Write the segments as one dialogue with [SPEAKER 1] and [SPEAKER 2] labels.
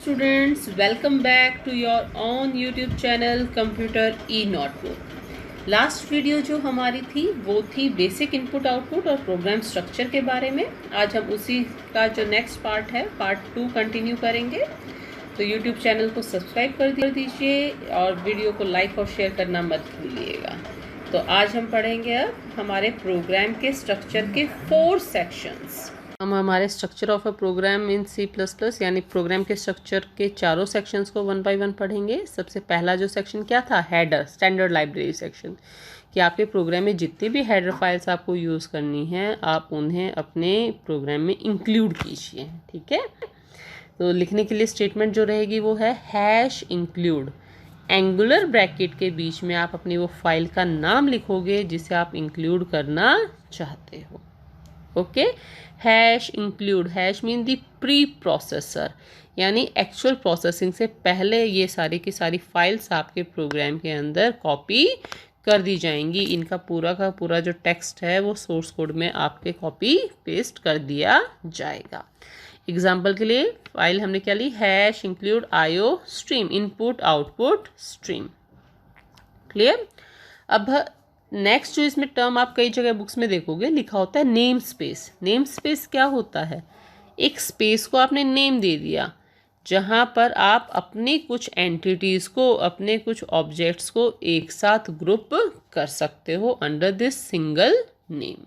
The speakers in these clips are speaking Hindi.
[SPEAKER 1] Students, welcome back to your own YouTube channel Computer E-Notebook। Last video जो हमारी थी वो थी बेसिक इनपुट आउटपुट और प्रोग्राम स्ट्रक्चर के बारे में। आज हम उसी का जो नेक्स्ट पार्ट है पार्ट 2 कंटिन्यू करेंगे। तो YouTube चैनल को सब्सक्राइब कर दीजिए और वीडियो को लाइक और शेयर करना मत भूलिएगा। तो आज हम पढ़ेंगे अब हमारे प्रोग्राम के स्ट्रक्चर के 4 सेक्शंस। हम हमारे structure of a program in C++ यानी प्रोग्राम के स्ट्रक्चर के चारों सेक्शंस को 1 बाय 1 पढ़ेंगे। सबसे पहला जो सेक्शन क्या था, हेडर, स्टैंडर्ड लाइब्रेरी सेक्शन, कि आपके प्रोग्राम में जितनी भी हेडर फाइल्स आपको यूज़ करनी है आप उन्हें अपने प्रोग्राम में इंक्लूड कीजिए। ठीक है, तो लिखने के लिए स्टेटमेंट जो रहेगी वो है #include। एंगुलर ब्रैकेट के बीच में आप अपनी वो फाइल का नाम लिखोगे जिसे आप इंक्लूड करना चाहते हो। Okay, #include, hash mean the pre processor, यानी एक्चुअल प्रोसेसिंग से पहले ये सारी की सारी फाइल्स आपके प्रोग्राम के अंदर कॉपी कर दी जाएंगी। इनका पूरा का पूरा जो टेक्स्ट है वो सोर्स कोड में आपके कॉपी पेस्ट कर दिया जाएगा। एग्जाम्पल के लिए फाइल हमने क्या ली, #include IO stream, input output stream. Clear. अब नेक्स्ट जो इसमें टर्म आप कई जगह बुक्स में देखोगे लिखा होता है नेम स्पेस। नेम स्पेस क्या होता है, एक स्पेस को आपने नेम दे दिया जहाँ पर आप अपनी कुछ एंटिटीज़ को, अपने कुछ ऑब्जेक्ट्स को एक साथ ग्रुप कर सकते हो अंडर दिस सिंगल नेम।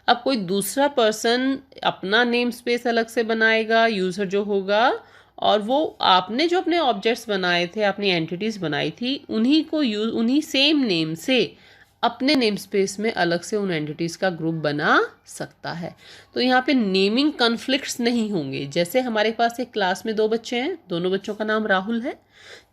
[SPEAKER 1] अब कोई दूसरा पर्सन अपना नेम स्पेस अलग से बनाएगा, यूज़र जो होगा, और वो आपने जो अपने ऑब्जेक्ट्स बनाए थे, अपनी एंटिटीज़ बनाई थी, उन्हीं सेम नेम से अपने नेम स्पेस में अलग से उन एंटिटीज़ का ग्रुप बना सकता है। तो यहाँ पे नेमिंग कॉन्फ्लिक्ट्स नहीं होंगे। जैसे हमारे पास एक क्लास में 2 बच्चे हैं, दोनों बच्चों का नाम राहुल है।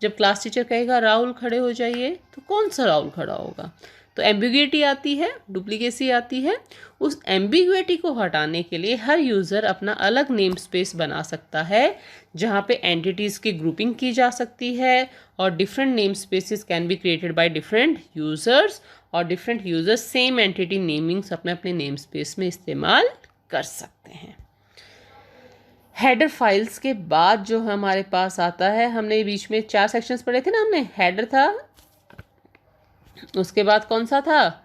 [SPEAKER 1] जब क्लास टीचर कहेगा राहुल खड़े हो जाइए, तो कौन सा राहुल खड़ा होगा? तो एम्बिग्युइटी आती है, डुप्लीकेसी आती है। उस एम्बिग्युइटी को हटाने के लिए हर यूज़र अपना अलग नेम स्पेस बना सकता है जहाँ पे एंटिटीज़ की ग्रुपिंग की जा सकती है, और different name spaces can be created by different users, और different users same entity namings अपने अपने नेम स्पेस में इस्तेमाल कर सकते हैं। हेडर फाइल्स के बाद जो हमारे पास आता है, हमने बीच में 4 सेक्शंस पढ़े थे ना, हमने हेडर था, उसके बाद कौन सा था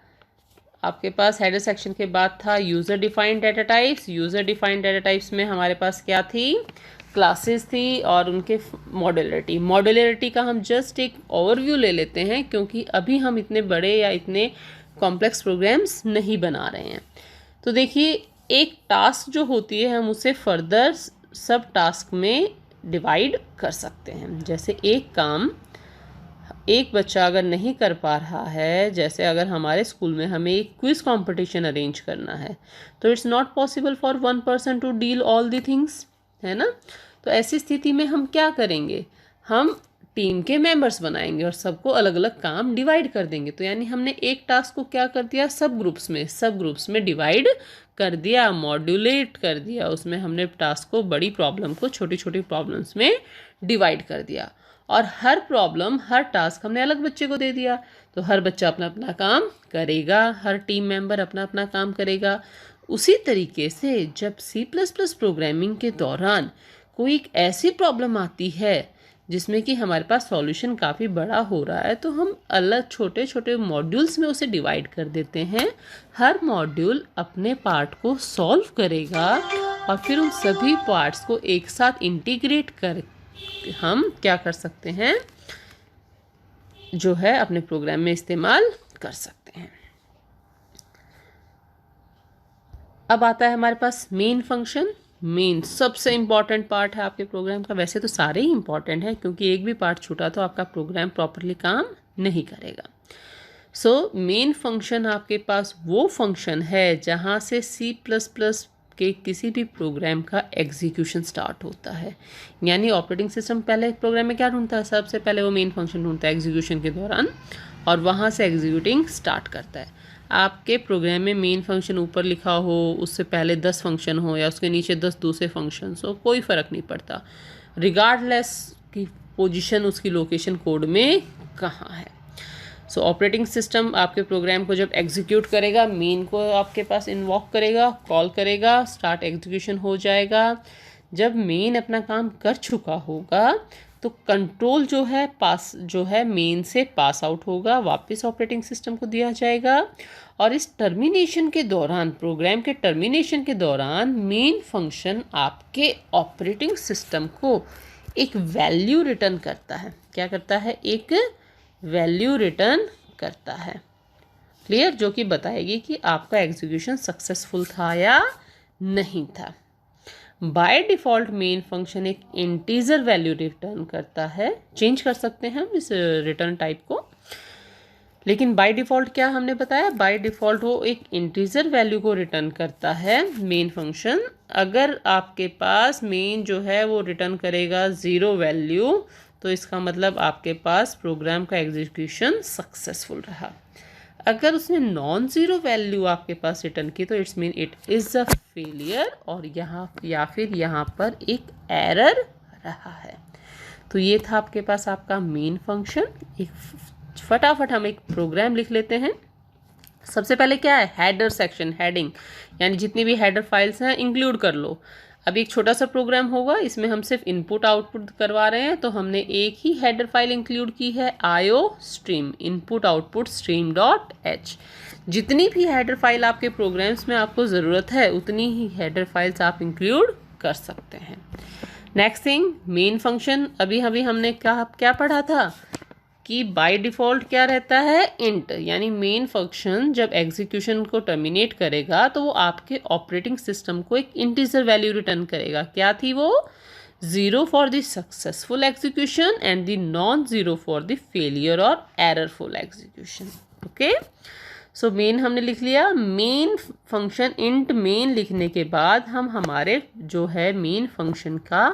[SPEAKER 1] आपके पास, हेडर सेक्शन के बाद था user defined data types. User defined data types में हमारे पास क्या थी, क्लासेस थी और उनके मॉड्यूलरिटी। मॉड्यूलरिटी का हम जस्ट एक ओवरव्यू ले लेते हैं क्योंकि अभी हम इतने बड़े या इतने कॉम्प्लेक्स प्रोग्राम्स नहीं बना रहे हैं। तो देखिए, एक टास्क जो होती है हम उसे फर्दर सब टास्क में डिवाइड कर सकते हैं। जैसे एक काम एक बच्चा अगर नहीं कर पा रहा है, जैसे अगर हमारे स्कूल में हमें एक क्विज कंपटीशन अरेंज करना है, तो it's not possible for 1 person to deal all the things, है ना। तो ऐसी स्थिति में हम क्या करेंगे, हम टीम के मेंबर्स बनाएंगे और सबको अलग अलग काम डिवाइड कर देंगे। तो यानी हमने एक टास्क को क्या कर दिया, सब ग्रुप्स में डिवाइड कर दिया, मॉड्यूलेट कर दिया। उसमें हमने टास्क को, बड़ी प्रॉब्लम को छोटी छोटी प्रॉब्लम्स में डिवाइड कर दिया, और हर प्रॉब्लम, हर टास्क हमने अलग बच्चे को दे दिया। तो हर बच्चा अपना अपना काम करेगा, हर टीम मेंबर अपना अपना काम करेगा। उसी तरीके से जब C++ प्रोग्रामिंग के दौरान कोई एक ऐसी प्रॉब्लम आती है जिसमें कि हमारे पास सॉल्यूशन काफ़ी बड़ा हो रहा है, तो हम अलग छोटे छोटे मॉड्यूल्स में उसे डिवाइड कर देते हैं। हर मॉड्यूल अपने पार्ट को सॉल्व करेगा और फिर उन सभी पार्ट्स को एक साथ इंटीग्रेट कर हम क्या कर सकते हैं, जो है अपने प्रोग्राम में इस्तेमाल कर सकते हैं। अब आता है हमारे पास मेन फंक्शन। मेन सबसे इम्पॉर्टेंट पार्ट है आपके प्रोग्राम का। वैसे तो सारे ही इम्पॉर्टेंट हैं, क्योंकि एक भी पार्ट छूटा तो आपका प्रोग्राम प्रॉपरली काम नहीं करेगा। सो मेन फंक्शन आपके पास वो फंक्शन है जहाँ से C++ के किसी भी प्रोग्राम का एग्जीक्यूशन स्टार्ट होता है। यानी ऑपरेटिंग सिस्टम पहले प्रोग्राम में क्या ढूंढता है, सबसे पहले वो मेन फंक्शन ढूंढता है एग्जीक्यूशन के दौरान, और वहाँ से एग्जीक्यूटिंग स्टार्ट करता है। आपके प्रोग्राम में मेन फंक्शन ऊपर लिखा हो, उससे पहले 10 फंक्शन हो या उसके नीचे 10 दूसरे फंक्शंस हो, कोई फ़र्क नहीं पड़ता, रिगार्डलेस की पोजीशन उसकी लोकेशन कोड में कहाँ है। सो ऑपरेटिंग सिस्टम आपके प्रोग्राम को जब एग्जीक्यूट करेगा, मेन को आपके पास इन्वॉक करेगा, कॉल करेगा, स्टार्ट एग्जीक्यूशन हो जाएगा। जब मेन अपना काम कर चुका होगा तो कंट्रोल जो है मेन से पास आउट होगा, वापस ऑपरेटिंग सिस्टम को दिया जाएगा। और इस टर्मिनेशन के दौरान, प्रोग्राम के टर्मिनेशन के दौरान, मेन फंक्शन आपके ऑपरेटिंग सिस्टम को एक वैल्यू रिटर्न करता है। क्या करता है? एक वैल्यू रिटर्न करता है। क्लियर? जो कि बताएगी कि आपका एग्जीक्यूशन सक्सेसफुल था या नहीं था। बाय डिफ़ॉल्ट मेन फंक्शन एक इंटीजर वैल्यू रिटर्न करता है। चेंज कर सकते हैं हम इस रिटर्न टाइप को, लेकिन बाय डिफ़ॉल्ट क्या हमने बताया? बाय डिफ़ॉल्ट वो एक इंटीजर वैल्यू को रिटर्न करता है मेन फंक्शन। अगर आपके पास मेन जो है वो रिटर्न करेगा 0 वैल्यू, तो इसका मतलब आपके पास प्रोग्राम का एग्जीक्यूशन सक्सेसफुल रहा। अगर उसने नॉन ज़ीरो वैल्यू आपके पास रिटर्न की तो it's mean it is a failure, और यहाँ या फिर यहाँ पर एक एरर रहा है। तो ये था आपके पास आपका मेन फंक्शन। एक फटाफट हम एक प्रोग्राम लिख लेते हैं। सबसे पहले क्या है? हेडर सेक्शन, हेडिंग, यानी जितनी भी हेडर फाइल्स हैं इंक्लूड कर लो। अब एक छोटा सा प्रोग्राम होगा, इसमें हम सिर्फ इनपुट आउटपुट करवा रहे हैं, तो हमने एक ही हेडर फाइल इंक्लूड की है, IO stream, input output stream dot h। जितनी भी हेडर फाइल आपके प्रोग्राम्स में आपको ज़रूरत है उतनी ही हेडर फाइल्स आप इंक्लूड कर सकते हैं। Next thing, main function. अभी हमने क्या पढ़ा था कि बाय डिफ़ॉल्ट क्या रहता है? इंट, यानी मेन फंक्शन जब एग्जीक्यूशन को टर्मिनेट करेगा तो वो आपके ऑपरेटिंग सिस्टम को एक इंटीजर वैल्यू रिटर्न करेगा। क्या थी वो? 0 for the successful execution and the non 0 for the failure और एररफुल एग्जीक्यूशन। ओके, सो मेन हमने लिख लिया। मेन फंक्शन इंट मेन लिखने के बाद हम हमारे जो है मेन फंक्शन का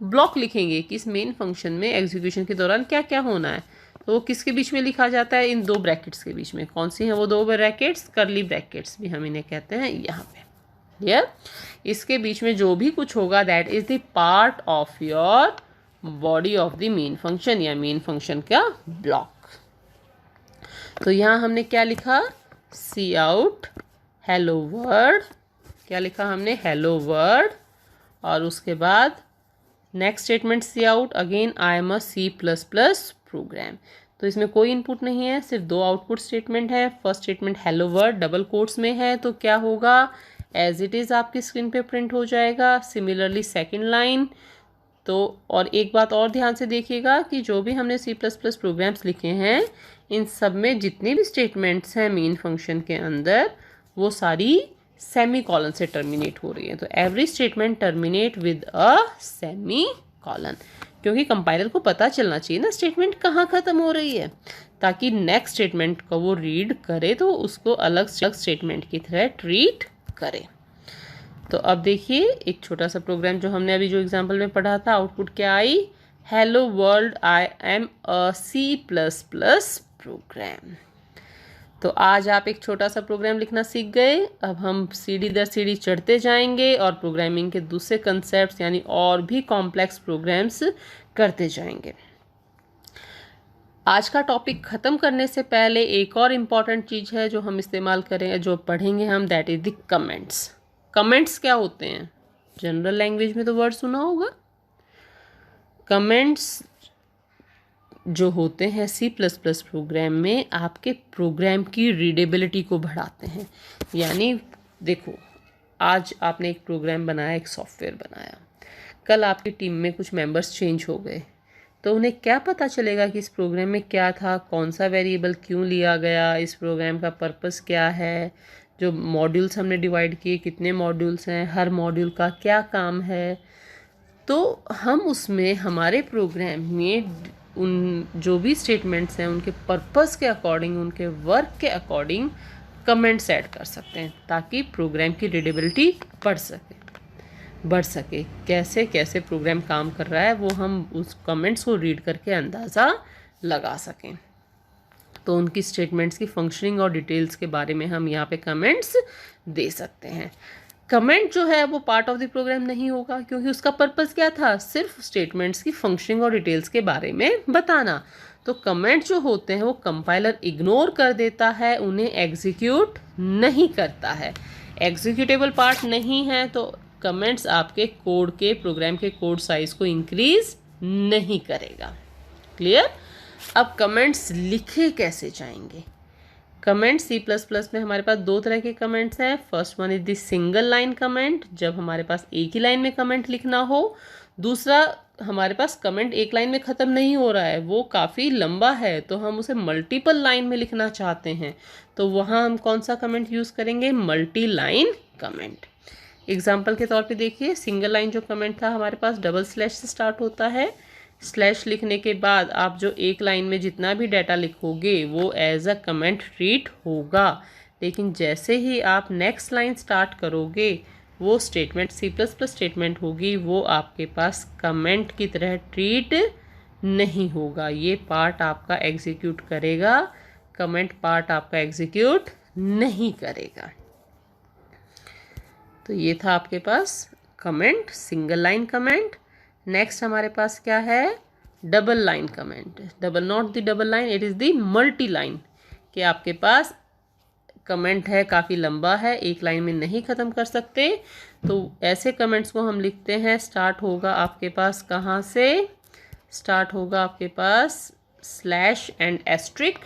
[SPEAKER 1] ब्लॉक लिखेंगे कि इस मेन फंक्शन में एग्जीक्यूशन के दौरान क्या क्या होना है। तो वो किसके बीच में लिखा जाता है? इन 2 ब्रैकेट्स के बीच में। कौन सी हैं वो 2 ब्रैकेट्स? कर्ली ब्रैकेट्स भी हम इन्हें कहते हैं यहाँ पे। क्लियर? इसके बीच में जो भी कुछ होगा that is the part of your body of the main function, या मेन फंक्शन का ब्लॉक। तो यहाँ हमने क्या लिखा? Cout hello world. क्या लिखा हमने? Hello world. और उसके बाद next statement cout again I am a C++ program. तो इसमें कोई इनपुट नहीं है, सिर्फ 2 आउटपुट स्टेटमेंट है। First statement hello world double quotes में है, तो क्या होगा? एज इट इज़ आपकी स्क्रीन पे प्रिंट हो जाएगा। Similarly second line. तो और एक बात और ध्यान से देखिएगा कि जो भी हमने C++ प्रोग्राम्स लिखे हैं इन सब में जितने भी स्टेटमेंट्स हैं मेन फंक्शन के अंदर वो सारी सेमी कॉलन से टर्मिनेट हो रही है। तो every statement terminate with a semi colon, क्योंकि कंपाइलर को पता चलना चाहिए ना स्टेटमेंट कहाँ ख़त्म हो रही है, ताकि नेक्स्ट स्टेटमेंट को वो रीड करे तो उसको अलग स्टेटमेंट की तरह ट्रीट करे। तो अब देखिए एक छोटा सा प्रोग्राम जो हमने अभी जो एग्जाम्पल में पढ़ा था, आउटपुट क्या आई? Hello world I am a C++ program. तो आज आप एक छोटा सा प्रोग्राम लिखना सीख गए। अब हम सीढ़ी दर सीढ़ी चढ़ते जाएंगे और प्रोग्रामिंग के दूसरे कंसेप्ट्स यानी और भी कॉम्प्लेक्स प्रोग्राम्स करते जाएंगे। आज का टॉपिक ख़त्म करने से पहले एक और इम्पॉर्टेंट चीज़ है जो हम इस्तेमाल करें, जो पढ़ेंगे हम, that is the comments. Comments क्या होते हैं? जनरल लैंग्वेज में तो वर्ड सुना होगा। कमेंट्स जो होते हैं C++ प्रोग्राम में आपके प्रोग्राम की रीडेबिलिटी को बढ़ाते हैं। यानी देखो, आज आपने एक प्रोग्राम बनाया, एक सॉफ्टवेयर बनाया, कल आपकी टीम में कुछ मेंबर्स चेंज हो गए, तो उन्हें क्या पता चलेगा कि इस प्रोग्राम में क्या था, कौन सा वेरिएबल क्यों लिया गया, इस प्रोग्राम का पर्पस क्या है, जो मॉड्यूल्स हमने डिवाइड किए कितने मॉड्यूल्स हैं, हर मॉड्यूल का क्या काम है। तो हम उसमें हमारे प्रोग्राम में उन जो भी स्टेटमेंट्स हैं उनके पर्पस के अकॉर्डिंग, उनके वर्क के अकॉर्डिंग कमेंट्स ऐड कर सकते हैं ताकि प्रोग्राम की रीडेबिलिटी बढ़ सके। कैसे प्रोग्राम काम कर रहा है वो हम उस कमेंट्स को रीड करके अंदाज़ा लगा सकें। तो उनकी स्टेटमेंट्स की फंक्शनिंग और डिटेल्स के बारे में हम यहाँ पे कमेंट्स दे सकते हैं। कमेंट जो है वो पार्ट ऑफ द प्रोग्राम नहीं होगा क्योंकि उसका पर्पस क्या था? सिर्फ स्टेटमेंट्स की फंक्शनिंग और डिटेल्स के बारे में बताना। तो कमेंट जो होते हैं वो कंपाइलर इग्नोर कर देता है, उन्हें एग्जीक्यूट नहीं करता है। एग्जीक्यूटेबल पार्ट नहीं है तो कमेंट्स आपके कोड के प्रोग्राम के कोड साइज को इंक्रीज नहीं करेगा। क्लियर? अब कमेंट्स लिखे कैसे जाएंगे? कमेंट C++ में हमारे पास दो तरह के कमेंट्स हैं। First one is the single line comment, जब हमारे पास एक ही लाइन में कमेंट लिखना हो। दूसरा, हमारे पास कमेंट एक लाइन में ख़त्म नहीं हो रहा है, वो काफ़ी लंबा है, तो हम उसे मल्टीपल लाइन में लिखना चाहते हैं, तो वहाँ हम कौन सा कमेंट यूज़ करेंगे? Multi line comment. एग्जाम्पल के तौर पे देखिए, सिंगल लाइन जो कमेंट था हमारे पास डबल स्लैश से स्टार्ट होता है। स्लैश लिखने के बाद आप जो एक लाइन में जितना भी डाटा लिखोगे वो एज अ कमेंट ट्रीट होगा, लेकिन जैसे ही आप नेक्स्ट लाइन स्टार्ट करोगे वो स्टेटमेंट C++ स्टेटमेंट होगी, वो आपके पास कमेंट की तरह ट्रीट नहीं होगा। ये पार्ट आपका एग्जीक्यूट करेगा, कमेंट पार्ट आपका एग्जीक्यूट नहीं करेगा। तो ये था आपके पास comment, single line comment. Next हमारे पास क्या है? Double line comment. Double, not the double line, it is the multi line, कि आपके पास कमेंट है, काफ़ी लंबा है, एक लाइन में नहीं ख़त्म कर सकते, तो ऐसे कमेंट्स को हम लिखते हैं। स्टार्ट होगा आपके पास कहाँ से? स्टार्ट होगा आपके पास स्लैश एंड एस्ट्रिक,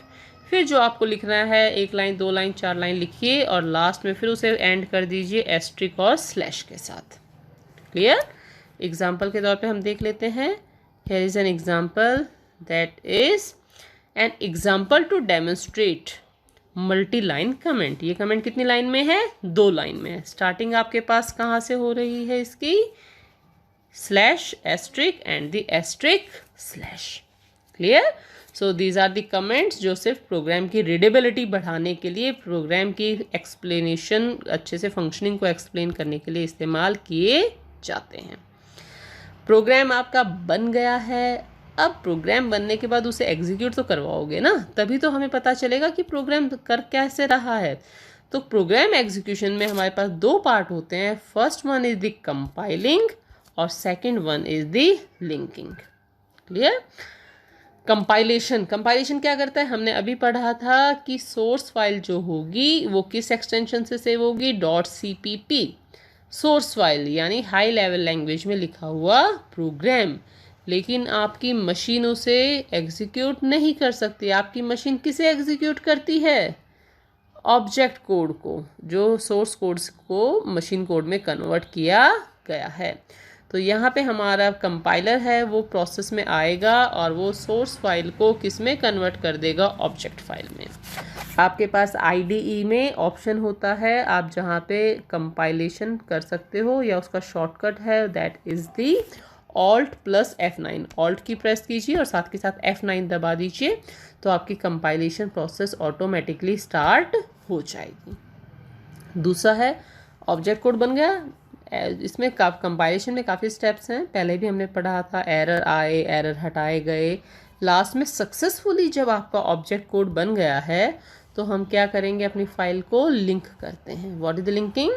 [SPEAKER 1] फिर जो आपको लिखना है एक लाइन, दो लाइन, चार लाइन लिखिए और लास्ट में फिर उसे एंड कर दीजिए एस्ट्रिक और स्लैश के साथ। क्लियर? एग्जाम्पल के तौर पे हम देख लेते हैं। Here is an example, that is an example to demonstrate multi line comment. ये कमेंट कितनी लाइन में है? दो लाइन में है। स्टार्टिंग आपके पास कहाँ से हो रही है इसकी? Slash asterisk and the asterisk slash. Clear? So these are the comments जो सिर्फ प्रोग्राम की रीडेबिलिटी बढ़ाने के लिए, प्रोग्राम की एक्सप्लेनेशन अच्छे से फंक्शनिंग को एक्सप्लेन करने के लिए इस्तेमाल किए जाते हैं। प्रोग्राम आपका बन गया है। अब प्रोग्राम बनने के बाद उसे एग्जीक्यूट तो करवाओगे ना, तभी तो हमें पता चलेगा कि प्रोग्राम कर कैसे रहा है। तो प्रोग्राम एग्जीक्यूशन में हमारे पास दो पार्ट होते हैं। First one is the compiling और second one is the linking. Clear? Compilation, compilation क्या करता है? हमने अभी पढ़ा था कि सोर्स फाइल जो होगी वो किस एक्सटेंशन से सेव होगी? .cpp। सोर्स फाइल यानी हाई लेवल लैंग्वेज में लिखा हुआ प्रोग्राम, लेकिन आपकी मशीन उसे एग्जीक्यूट नहीं कर सकती। आपकी मशीन किसे एग्जीक्यूट करती है? ऑब्जेक्ट कोड को, जो सोर्स कोड्स को मशीन कोड में कन्वर्ट किया गया है। तो यहाँ पे हमारा कंपाइलर है, वो प्रोसेस में आएगा और वो सोर्स फाइल को किस में कन्वर्ट कर देगा? ऑब्जेक्ट फाइल में। आपके पास IDE में ऑप्शन होता है, आप जहाँ पे कंपाइलेशन कर सकते हो, या उसका शॉर्टकट है, that is the Alt+F9। Alt की प्रेस कीजिए और साथ के साथ F9 दबा दीजिए, तो आपकी कंपाइलेशन प्रोसेस ऑटोमेटिकली स्टार्ट हो जाएगी। दूसरा है ऑब्जेक्ट कोड बन गया। इसमें कंपाइलेशन में काफ़ी स्टेप्स हैं, पहले भी हमने पढ़ा था। एरर आए, एरर हटाए गए, लास्ट में सक्सेसफुली जब आपका ऑब्जेक्ट कोड बन गया है तो हम क्या करेंगे? अपनी फाइल को लिंक करते हैं। What is the linking?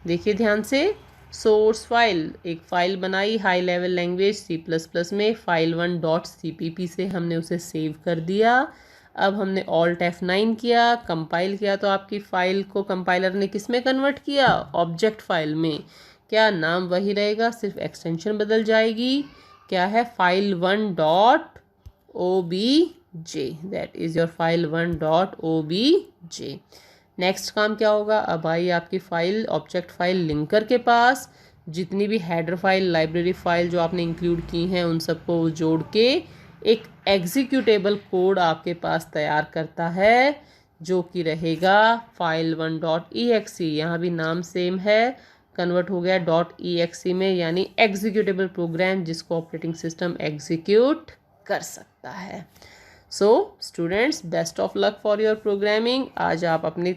[SPEAKER 1] देखिए ध्यान से। सोर्स फाइल, एक फाइल बनाई हाई लेवल लैंग्वेज C++ में, file1.cpp से हमने उसे सेव कर दिया। अब हमने Alt F9 किया, कंपाइल किया, तो आपकी फ़ाइल को कंपाइलर ने किस में कन्वर्ट किया? ऑब्जेक्ट फाइल में। क्या नाम वही रहेगा, सिर्फ एक्सटेंशन बदल जाएगी। क्या है? file1.obj, that is your file1.obj। Next काम क्या होगा? अब आई आपकी फ़ाइल ऑब्जेक्ट फाइल लिंकर के पास, जितनी भी हेडर फाइल, लाइब्रेरी फाइल जो आपने इंक्लूड की हैं उन सबको जोड़ के एक एग्जीक्यूटेबल कोड आपके पास तैयार करता है, जो कि रहेगा file1.exe। यहाँ भी नाम सेम है, कन्वर्ट हो गया .exe में, यानी एग्जीक्यूटेबल प्रोग्राम जिसको ऑपरेटिंग सिस्टम एग्जीक्यूट कर सकता है। So students, best of luck for your programming. आज आप अपनी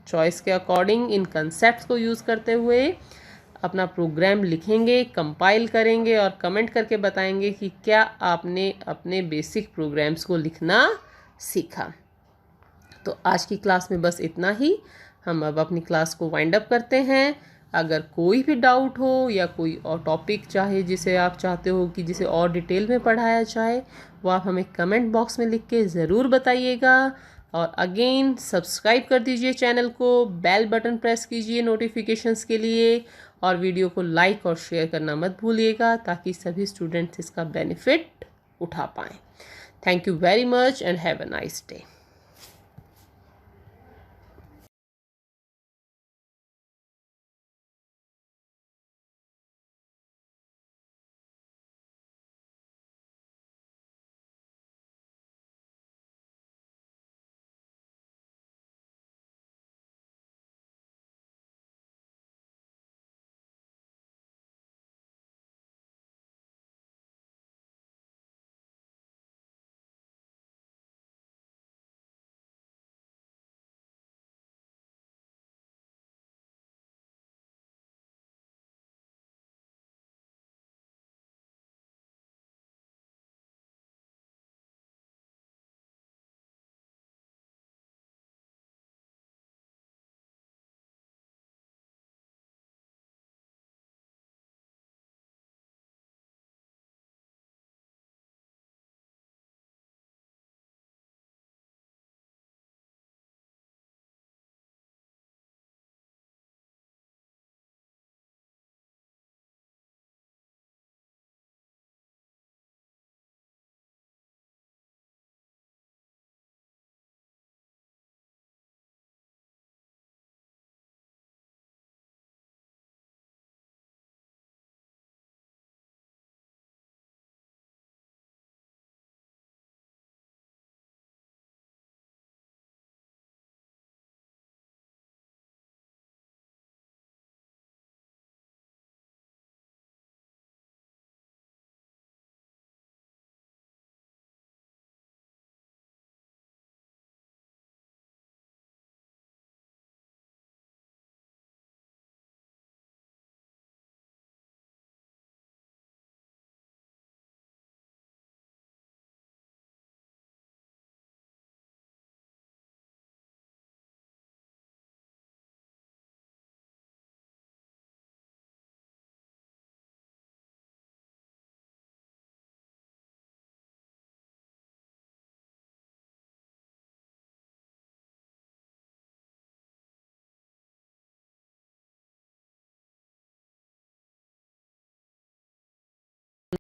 [SPEAKER 1] चॉइस के अकॉर्डिंग इन कंसेप्ट्स को यूज़ करते हुए अपना प्रोग्राम लिखेंगे, कंपाइल करेंगे और कमेंट करके बताएंगे कि क्या आपने अपने बेसिक प्रोग्राम्स को लिखना सीखा। तो आज की क्लास में बस इतना ही। हम अब अपनी क्लास को वाइंड अप करते हैं। अगर कोई भी डाउट हो या कोई और टॉपिक चाहे जिसे आप चाहते हो कि जिसे और डिटेल में पढ़ाया जाए, वो आप हमें कमेंट बॉक्स में लिख के ज़रूर बताइएगा। और अगेन सब्सक्राइब कर दीजिए चैनल को, बेल बटन प्रेस कीजिए नोटिफिकेशंस के लिए, और वीडियो को लाइक और शेयर करना मत भूलिएगा ताकि सभी स्टूडेंट्स इसका बेनिफिट उठा पाएँ। Thank you very much and have a nice day.